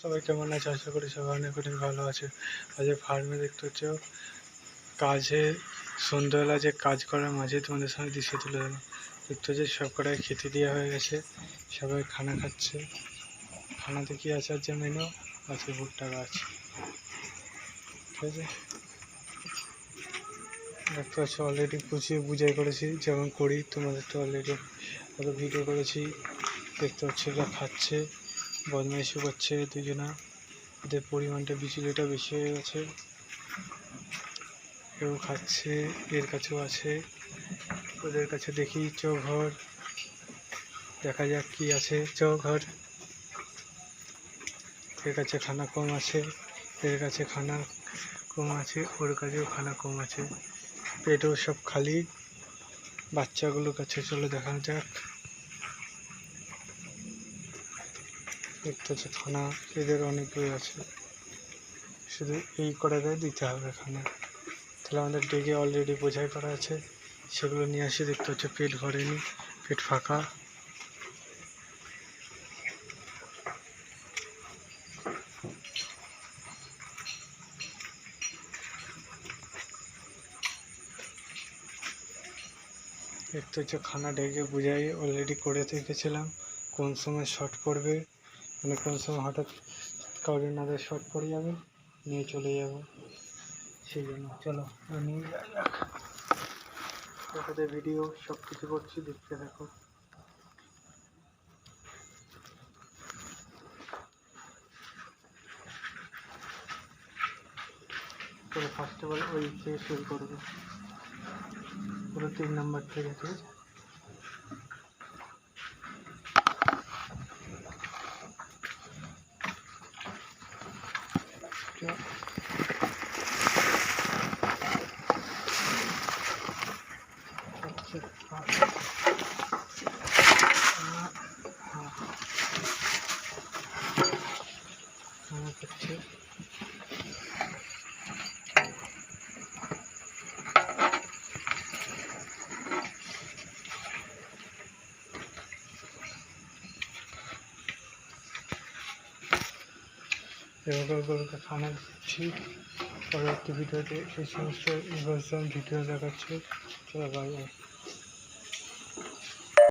সবাই কেমন আছে? আশা করি সবাই অনেক অনেক ভালো আছে। আজ ফার্মে দেখতে হচ্ছে কাজে সন্ধ্যাবেলা যে কাজ করার মাঝে তোমাদের সঙ্গে দৃশ্য তুলে ধরো। দেখতে হচ্ছে সব কটাই খেতে দেওয়া হয়ে গেছে, সবাই খানা খাচ্ছে। খানাতে কি আছে? যে মেনু আছে ভুট্টা গাছ, ঠিক আছে। দেখতে পাচ্ছি অলরেডি গুছিয়ে বুঝাই করেছি, যেমন করি তোমাদের তো অলরেডি কত ভিডিও করেছি। দেখতে পাচ্ছি এরা খাচ্ছে, বদমাইশি করছে দুজনা। এদের পরিমাণটা বিচুলিটা বেশি হয়ে গেছে। কেউ খাচ্ছে, এর কাছেও আছে, ওদের কাছে দেখি চৌঘর, দেখা যাক কি আছে। চৌঘর, এর কাছে খানা কম আছে, এর কাছে খানা কম আছে, ওর কাছেও খানা কম আছে, পেটও সব খালি। বাচ্চাগুলোর কাছে চলো দেখা যাক। দেখতে হচ্ছে খানা এদের অনেকগুলো আছে, শুধু এই কটাকে দিতে হবে খানা। তাহলে আমাদের ডেকে অলরেডি বোঝাই করা আছে, সেগুলো নিয়ে আসি। দেখতে হচ্ছে পেট ভরেনি, পেট ফাঁকা। দেখতে হচ্ছে খানা ডেকে বুঝাই অলরেডি করে রেখেছিলাম, কোন সময় শর্ট পড়বে, মানে কোন সময় হঠাৎ কাউরি নাদের শর্ট পড়ে যাবে, নিয়ে চলে যাব। সেই জন্য চলো নিয়ে যাক। ওদের ভিডিও সব কিছু করছি, দেখতে দেখো। চলো ফার্স্ট অফ অল ওই থেকে শুরু করবো, পুরো 3 নম্বর থেকে, ঠিক আছে। করছে এভাবে খানা দিচ্ছি। পরবর্তী ভিডিওতে এই সমস্ত ভিডিও দেখাচ্ছে। চলো বাই বাই।